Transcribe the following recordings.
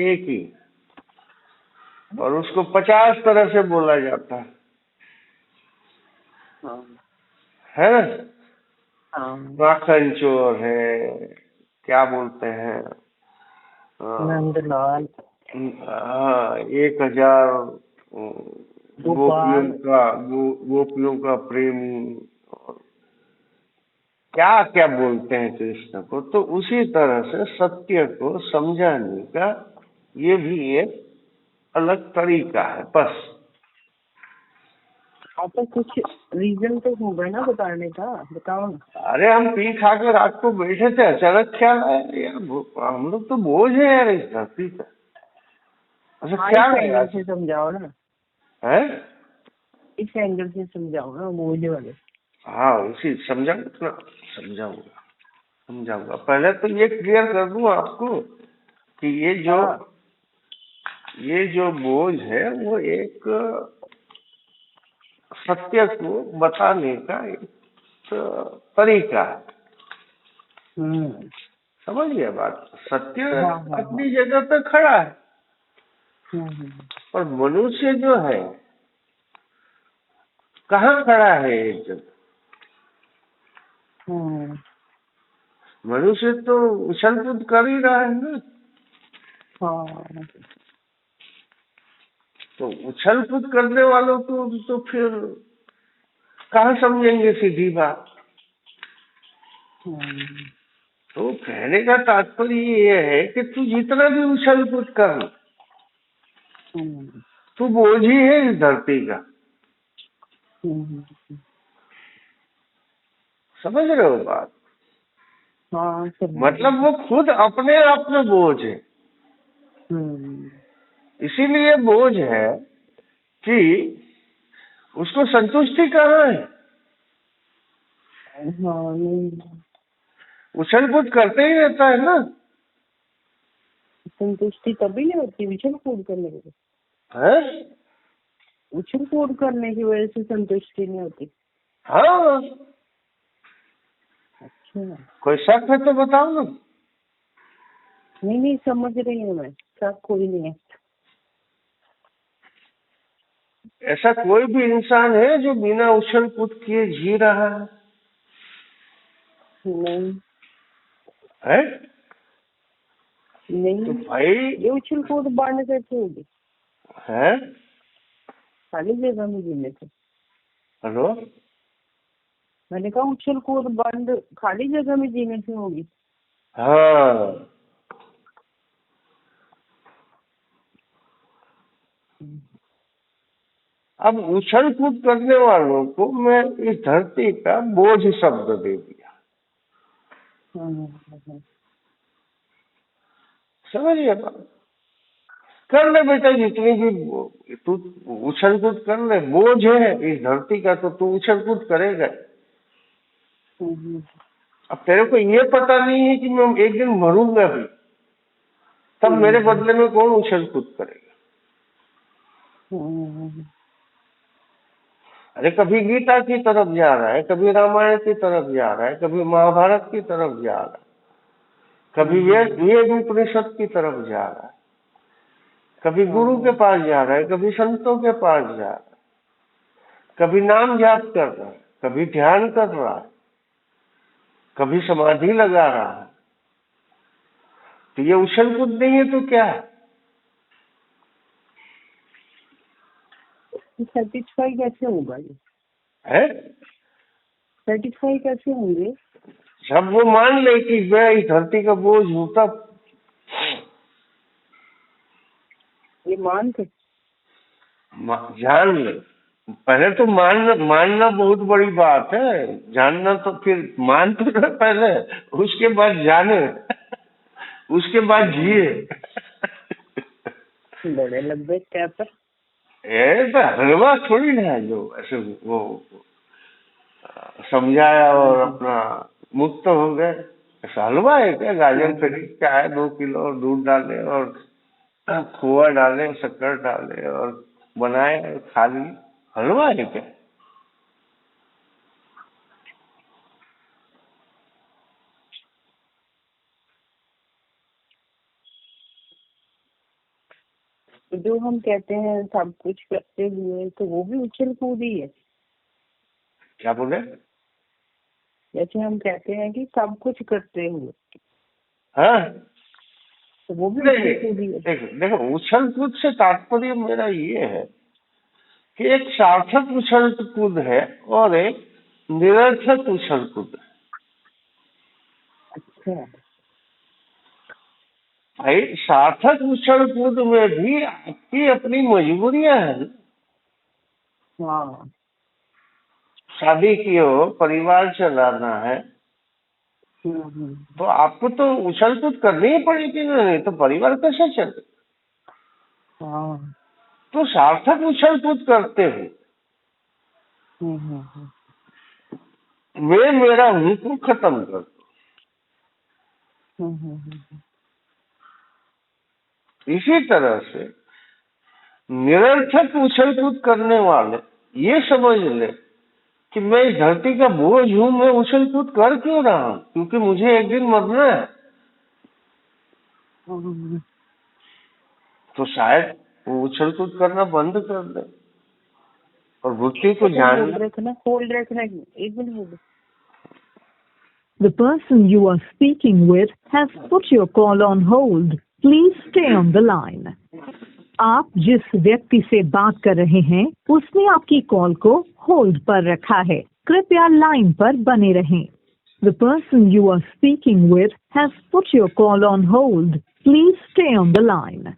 एक ही, और उसको 50 तरह से बोला जाता है ना। माखन चोर है, क्या बोलते हैं, नंदलाल, हाँ, 1000 गोपियों का गोपियों का प्रेमी, और क्या क्या बोलते हैं कृष्ण को। तो उसी तरह से सत्य को समझाने का ये भी एक अलग तरीका है बस। आपका कुछ रीजन तो होगा ना बताने का, बताओ ना। अरे हम पी खा कर रात को बैठे थे, अचानक ख्याल आया यार हम लोग तो बोझ है यार इस धरती का। अच्छा क्या इस एंगल से समझाओ ना, है, इस एंगल से समझाओ ना बोझ वाले। हाँ उसी समझाऊंगा समझाऊंगा समझाऊंगा। पहले तो ये क्लियर कर दूं आपको कि ये जो बोझ है वो एक सत्य को बताने का एक तरीका है। समझ गया बात। सत्य अपनी जगह पे खड़ा है, पर मनुष्य जो है कहाँ खड़ा है एक जगह। मनुष्य तो उछल कूद कर ही रहा है ना। तो उछल कूद करने वालों को तो फिर कहाँ समझेंगे सीधी बात। तो कहने का तात्पर्य ये है कि तू जितना भी उछल कूद कर, तू बोझ ही है इस धरती का। समझ रहे हो बात। मतलब वो खुद अपने आप में बोझ है। इसीलिए बोझ है कि उसको संतुष्टि कहाँ है। उछल कूद करते ही रहता है ना। संतुष्टि तभी नहीं होती उछल कूद करने की, है उछल कूद करने की वजह से संतुष्टि नहीं होती। हाँ। अच्छा, कोई शक है तो बताओ ना। नहीं समझ रही हूँ मैं, शक कोई नहीं है। ऐसा कोई भी इंसान है जो बिना उछल कूद किए जी रहा है? नहीं है? नहीं, तो भाई ये उछल कूद बंद कैसे होगी? है खाली जगह में जीने से। हेलो, मैंने कहा उछल कूद बंद खाली जगह में जीने से होगी। हाँ। अब उछल कूद करने वालों को मैं इस धरती का बोझ शब्द दे दिया। समझिए बात। कर ले बेटा जितनी भी तू उछल कूद कर ले, बोझ है इस धरती का तो तू उछल कूद करेगा। अब तेरे को ये पता नहीं है कि मैं एक दिन मरूंगा भी, तब मेरे बदले में कौन उछल कूद करेगा। अरे कभी गीता की तरफ जा रहा है, कभी रामायण की तरफ जा रहा है, कभी महाभारत की तरफ जा रहा है, कभी वेद उपनिषद की तरफ जा रहा है, कभी गुरु के पास जा रहा है, कभी संतों के पास जा रहा है, कभी नाम जाप कर रहा है, कभी ध्यान कर रहा है, कभी समाधि लगा रहा है। तो ये उछल कूद नहीं है तो क्या है? सेटिस्फाई कैसे होगा ये? है? सेटिस्फाई कैसे होंगे? जब वो मान ले कि मैं इस धरती का बोझ हूं, तब ये मान के जान ले। पहले तो मानना बहुत बड़ी बात है, जानना तो फिर मान तो रहे पहले, उसके बाद जाने, उसके बाद जिए। बड़े लंबे स्टेप है। ये तो हलवा थोड़ी ना है जो ऐसे वो समझाया और अपना मुक्त हो गए। ऐसा हलवा है क्या? गाजर खरीद के आए 2 किलो और दूध डाले और खोआ डाले, शक्कर डाले और बनाए और खा लिए। हलवा है क्या? तो जो हम कहते हैं सब कुछ करते हुए, तो वो भी उछल कूद ही है। क्या बोले? जैसे हम कहते हैं कि सब कुछ करते हुए, हाँ, तो वो भी नहीं उछल नहीं, कूद ही है। देखो देखो, उछल कूद से तात्पर्य मेरा ये है कि एक सार्थक उछल कूद है और एक निरर्थक उछल कूद है। अच्छा। भाई सार्थक उछल कूद में भी आपकी अपनी मजबूरियां हैं। हाँ। शादी की हो, परिवार चलाना है, हम्म। तो आपको तो उछल कूद करनी ही पड़ेगी ना, नहीं तो परिवार कैसे चले। हाँ। तो सार्थक उछल कूद करते हुए हम्म। मैं मेरा हूं को खत्म कर दो। हम्म। इसी तरह से निरर्थक उछल कूद करने वाले ये समझ ले कि मैं इस धरती का बोझ हूं, मैं उछल कूद कर क्यों रहा हूं, क्योंकि मुझे एक दिन मरना है। हम्म। तो शायद वो उछल कूद करना बंद कर दे और बुद्धि एक को सेकंड जान होल्ड ले। रखना, होल्ड रखना, एक minute hold. The person you are speaking with has put your call on hold. Please stay on the line. आप जिस व्यक्ति से बात कर रहे हैं उसने आपकी कॉल को होल्ड पर रखा है, कृपया लाइन पर बने रहें। The person you are speaking with has put your call on hold. Please stay on the line.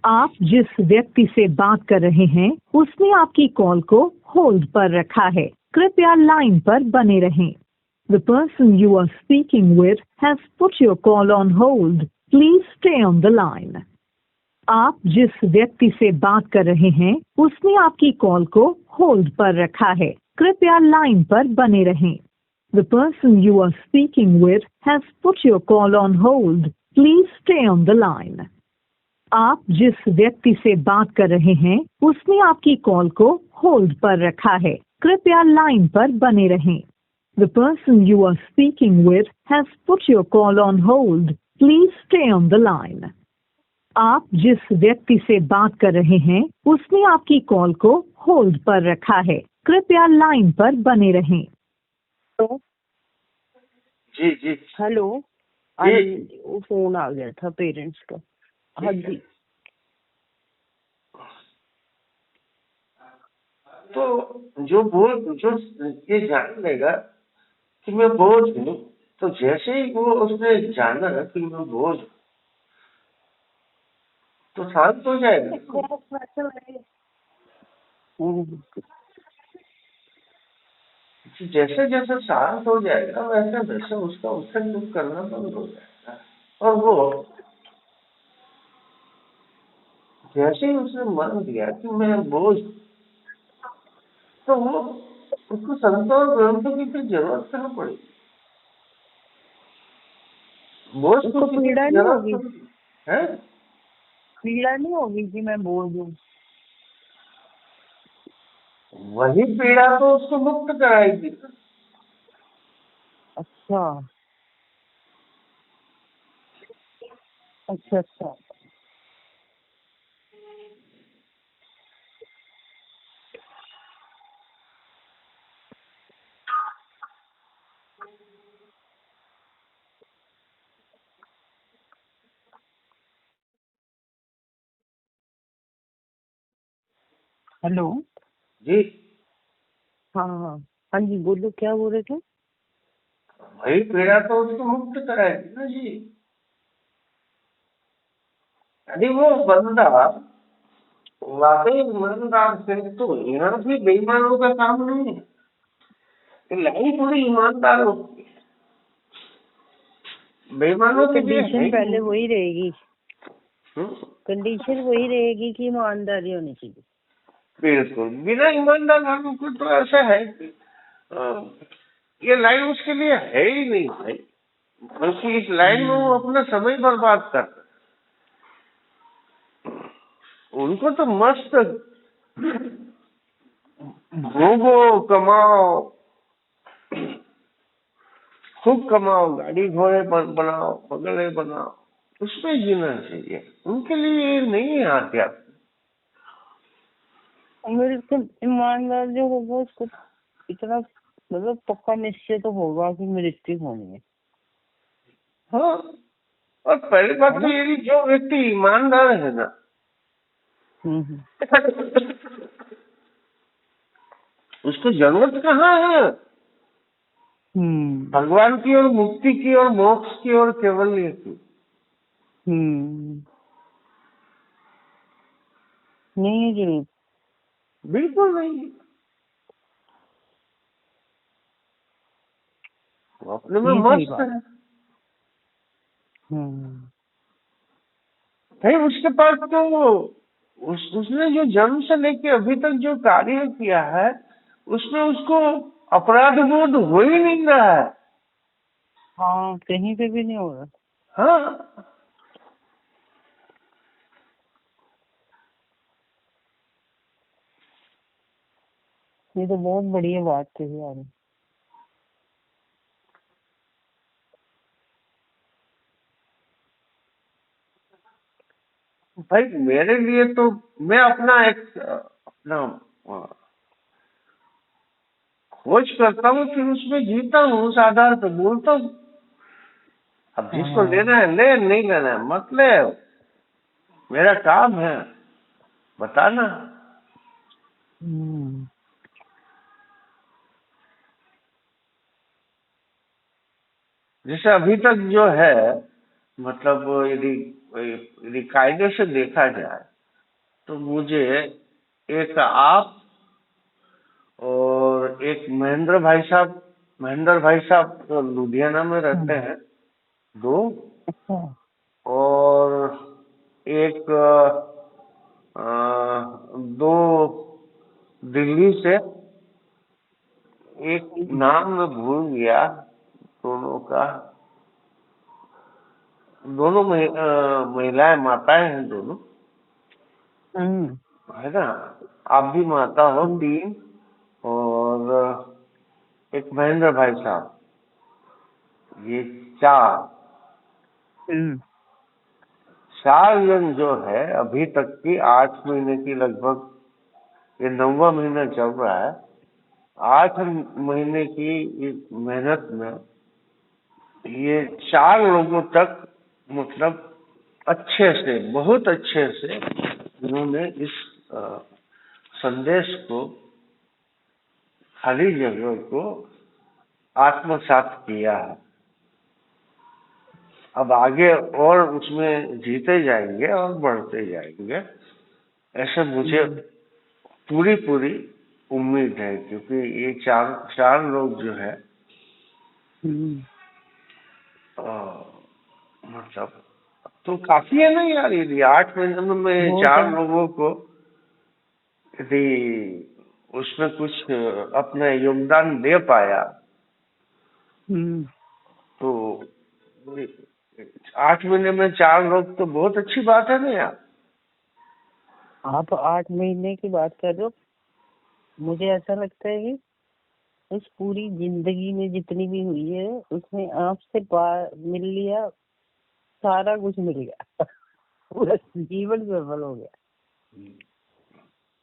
आप जिस व्यक्ति से बात कर रहे हैं उसने आपकी कॉल को होल्ड पर रखा है, कृपया लाइन पर बने रहें। The person you are speaking with has put your call on hold. Please stay on the line. आप जिस व्यक्ति से बात कर रहे हैं उसने आपकी कॉल को होल्ड पर रखा है, कृपया लाइन पर बने रहें। The person you are speaking with has put your call on hold. Please stay on the line. आप जिस व्यक्ति से बात कर रहे हैं उसने आपकी कॉल को होल्ड पर रखा है, कृपया लाइन पर बने रहें। The person you are speaking with has put your call on hold. Please stay on the line. आप जिस व्यक्ति से बात कर रहे हैं उसने आपकी कॉल को होल्ड पर रखा है, कृपया लाइन पर बने रहें। तो जी जी हेलो। हाँ जी, वो फोन आ गया था पेरेंट्स का। हाँ जी। तो जो ये जान लेगा कि मैं बोझ हूँ, तो जैसे ही वो उसने जाना कि मैं बोझ हूँ, तो शांत हो जाएगा। जैसे जैसे शांत हो जाएगा वैसे वैसे उसका उछल कूद करना बंद हो जाएगा। और वो जैसे ही उसने मान लिया कि मैं बोझ, तो वो उसको संतोष ग्रंथों की फिर जरूरत कहाँ पड़ेगी। बोझ उसको पीड़ा नहीं होगी, है, पीड़ा नहीं होगी कि मैं बोझ हूँ। वही पीड़ा तो उसको मुक्त कराएगी। अच्छा अच्छा अच्छा। हेलो। जी हाँ हाँ हाँ जी, बोलो क्या बोल रहे थे। वही पीड़ा तो उसको मुक्त कराएगी ना जी। यदि वो बंदा वाकई ईमानदार से, तो यहाँ भी बेईमानों का काम नहीं है। लाइन थोड़ी ईमानदार होती है, बेईमानों के लिए कंडीशन है पहले वही रहेगी, हम्म, कंडीशन वही रहेगी कि ईमानदारी होनी चाहिए। बिल्कुल। बिना ईमानदार लोगों को तो ऐसा है कि ये लाइन उसके लिए है ही नहीं भाई, बल्कि इस लाइन में वो अपना समय बर्बाद कर रहे हैं। उनको तो मस्त भोगो, कमाओ, खूब कमाओ, गाड़ी घोड़े बनाओ, बंगले बनाओ, उसमें जीना चाहिए, उनके लिए ये नहीं है आध्यात्म। और मेरे को ईमानदार जो होगा उसको इतना मतलब पक्का निश्चय तो होगा कि मृत्यु होनी है। हाँ, और पहली बात है तो ना? ये कि जो व्यक्ति ईमानदार है ना, हम्म। उसको जरूरत कहाँ है हम्म। भगवान की और मुक्ति की और मोक्ष की और केवल्य की। हम्म। नहीं है जरूर। बिल्कुल नहीं। वो अपने में ये सही मस्त बात। है हम्म। भाई। उसके पास तो उसने जो जन्म से लेके अभी तक जो कार्य किया है उसमें उसको अपराध बोध हो ही नहीं रहा है। हाँ, कहीं पे भी नहीं हो रहा। हाँ, ये तो बहुत बढ़िया बात कही यार। भाई मेरे लिए तो मैं अपना एक अपना खोज करता हूँ, फिर उसमें जीता हूँ, उस आधार पर बोलता हूँ। अब जिसको हाँ। लेना है ले, नहीं लेना है मत ले। मेरा काम है बताना। हम्म। जैसे अभी तक जो है, मतलब यदि यदि कायदे से देखा जाए तो मुझे एक आप और एक महेंद्र भाई साहब तो लुधियाना में रहते हम्म। हैं, दो। अच्छा। और एक दो दिल्ली से। एक नाम मैं भूल गया दोनों का। दोनों महिलाएं माताएं हैं दोनों, हम्म। है ना। आप भी माता हो, हम्म। तीन। और एक महेंद्र भाई साहब, ये चार। हम्म। 4 जन जो है अभी तक की 8 महीने की लगभग, ये 9वां महीना चल रहा है। 8 महीने की इस मेहनत में ये 4 लोगों तक, मतलब अच्छे से, बहुत अच्छे से इन्होंने इस संदेश को, खाली जगह को आत्मसात किया है। अब आगे और उसमें जीते जाएंगे और बढ़ते जाएंगे, ऐसे मुझे पूरी पूरी उम्मीद है। क्योंकि ये चार चार लोग जो है हम्म। मतलब तो काफी है ना यार। यदि 8 महीने में बहुत है। 4 लोगों को यदि उसमें कुछ अपना योगदान दे पाया हम्म। तो 8 महीने में 4 लोग तो बहुत अच्छी बात है ना यार। आप 8 महीने की बात कर रहे हो। मुझे ऐसा लगता है कि इस पूरी जिंदगी में जितनी भी हुई है उसमें आपसे मिल लिया, सारा कुछ मिल गया। पूरा जीवन सफल हो गया,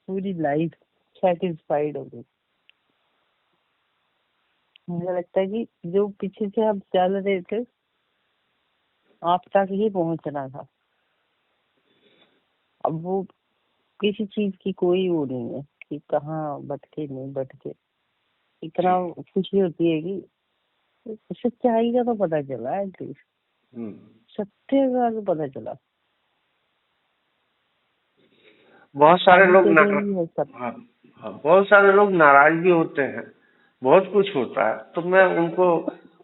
पूरी लाइफ सेटिस्फाइड हो गई। मुझे लगता है कि जो पीछे से हम चल रहे थे आप तक ही पहुंचना था। अब वो किसी चीज की कोई वो नहीं है कि कहाँ भटके नहीं भटके। इतना खुशी होती है कि सच्चाई का तो पता चला है, एटलीस्ट सत्य का तो पता चला। बहुत सारे खाली लोग जगह ही है सब। हाँ, हाँ, बहुत सारे लोग नाराज भी होते हैं, बहुत कुछ होता है, तो मैं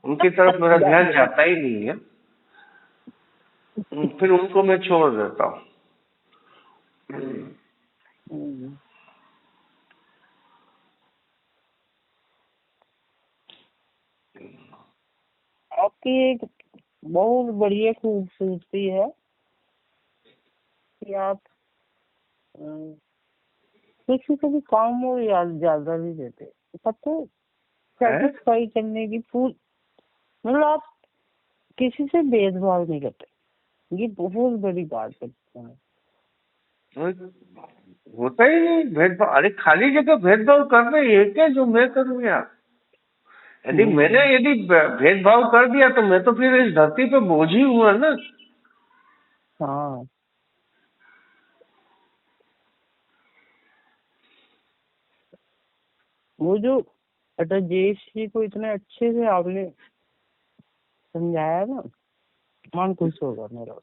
उनकी तरफ मेरा ध्यान जाता ही नहीं है। फिर उनको मैं छोड़ देता हूँ। हम्म। आपकी एक बहुत बढ़िया खूबसूरती है कि आप किसी को भी काम और याद ज्यादा नहीं देते। पता है, सेटिस्फाई करने की पूरी, मतलब आप किसी से भेदभाव नहीं करते। ये बहुत बड़ी बात है। होता ही नहीं भेदभाव। अरे खाली जगह भेदभाव कर रहे हैं क्या जो मैं करूँ यार? यदि यदि भेदभाव कर दिया तो मैं तो फिर इस धरती पे बोझ ही हुआ ना। हाँ, वो जो राजेश जी को इतने अच्छे से आपने समझाया ना, मन खुश होगा मेरा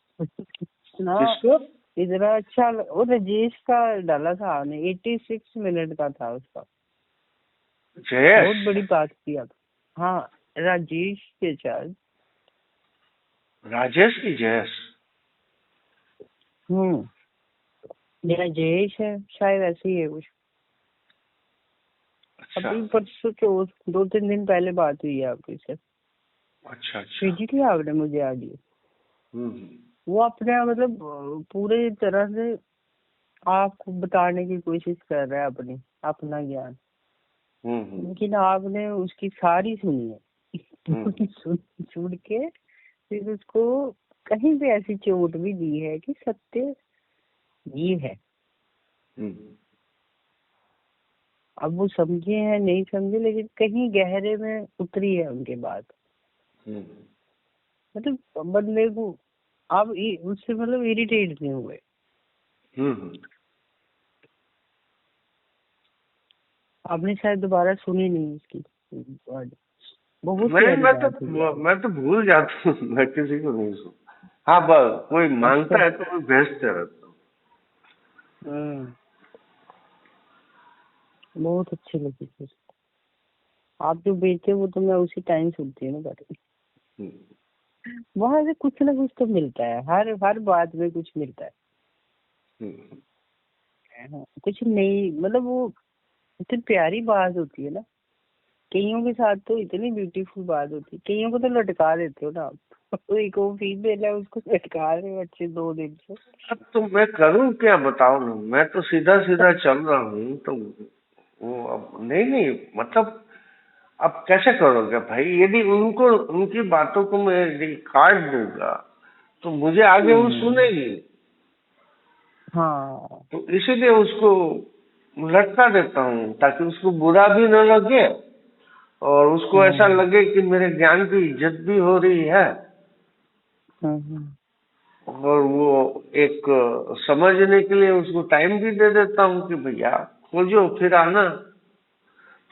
ना। किसको? इतना अच्छा वो राजेश का डाला था आपने, 86 मिनट का था उसका। बहुत जयेश? बड़ी बात की आप। हाँ, राजेश के शायद। राजेश की जयेश? मेरा जयेश है शायद, ऐसे ही है कुछ। अच्छा अभी परसों तो 2-3 दिन पहले बात हुई है आपकी से। अच्छा अच्छा। भेजी थी आपने मुझे ऑडियो। हम्म। वो अपने मतलब पूरे तरह से आपको बताने की कोशिश कर रहा है अपना ज्ञान। लेकिन आपने उसकी सारी सुनी है। सुन के फिर उसको कहीं पे ऐसी चोट भी दी है कि सत्य ये है। अब वो समझे हैं नहीं समझे, लेकिन कहीं गहरे में उतरी है उनके बात। मतलब बंदे को आप उससे मतलब इरिटेट नहीं हुए। आपने शायद दोबारा सुनी नहीं उसकी बहुत प्यारी बात हुई। मैं तो भूल जाता हूँ। मैं किसी को नहीं सुन। हाँ बस कोई मांगता है तो मैं भेजते रहता हूँ। बहुत अच्छी लगी फिर। आप जो बेचते वो तो मैं उसी टाइम सुनती हूँ ना। वहां से कुछ ना कुछ तो मिलता है, हर बात में कुछ मिलता है। कुछ नहीं मतलब वो इतनी प्यारी बात होती है ना। कईयों के साथ तो इतनी ब्यूटीफुल बात होती है, कईयों को तो लटका देते हो ना आप। तो एक वो फीमेल है, उसको लटका रहे हो अच्छे 2 दिन से। अब तो मैं करूँ क्या बताओ ना। मैं तो सीधा सीधा चल रहा हूँ तो वो अब नहीं मतलब अब कैसे करोगे भाई? यदि उनको उनकी बातों को मैं यदि काट दूंगा तो मुझे आगे वो सुनेगी। हाँ, तो इसीलिए उसको लटका देता हूँ ताकि उसको बुरा भी न लगे और उसको ऐसा लगे कि मेरे ज्ञान की इज्जत भी हो रही है। और वो एक समझने के लिए उसको टाइम भी दे देता हूँ कि भैया खोजो फिर आना,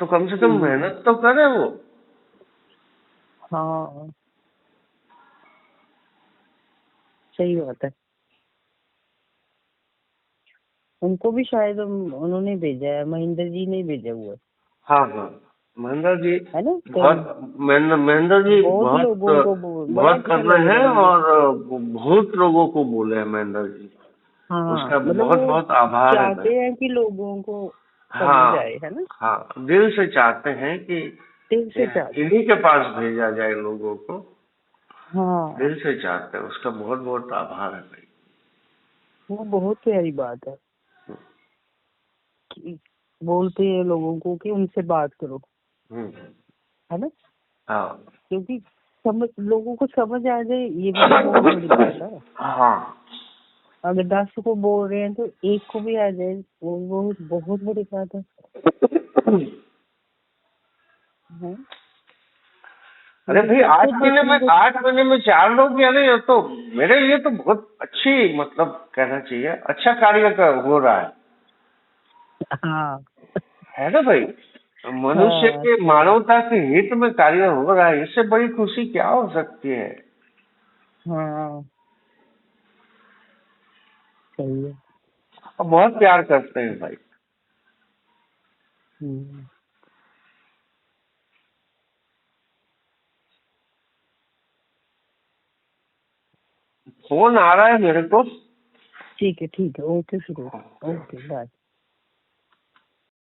तो कम से कम मेहनत तो करे वो। हाँ, सही बात है। उनको भी शायद उन्होंने भेजा है, महेंद्र जी ने भेजा हुआ है। हाँ महेंद्र जी है ना? महेंद्र जी बहुत लोगों को बड़ा बहुत अच्छा कर रहे लग हैं रहा है मुझे। और बहुत लोगों को बोले हैं महेंद्र जी। हाँ, उसका मतलब बहुत वो बहुत आभार है चाहते हैं कि लोगों को समझ हाँ आए, है ना? हाँ दिल से चाहते हैं कि दिल से चाहते। इन्हीं के पास भेजा जाए लोगों को। हाँ, दिल से चाहते हैं। उसका बहुत बहुत आभार है भाई। वो बहुत प्यारी बात है कि बोलते हैं लोगों को कि उनसे बात करो, है ना? हाँ क्योंकि लोगों को समझ आ जाए, ये भी तो बहुत बड़ी बात है। हाँ अगर 10 को बोल रहे हैं तो एक को भी आ जाए, वो बहुत बहुत बड़ी बात है। अरे भाई 8 महीने में 4 लोग यानी ये तो मेरे लिए तो बहुत अच्छी मतलब कहना चाहिए अच्छा कार्य हो रहा है। हाँ, है ना भाई? मनुष्य के मानवता के हित में कार्य हो रहा है, इससे बड़ी खुशी क्या हो सकती है? हाँ, सही है। और बहुत प्यार करते हैं भाई। फोन आ रहा है मेरे को। ठीक है, ओके, शुरू, ओके, बाय।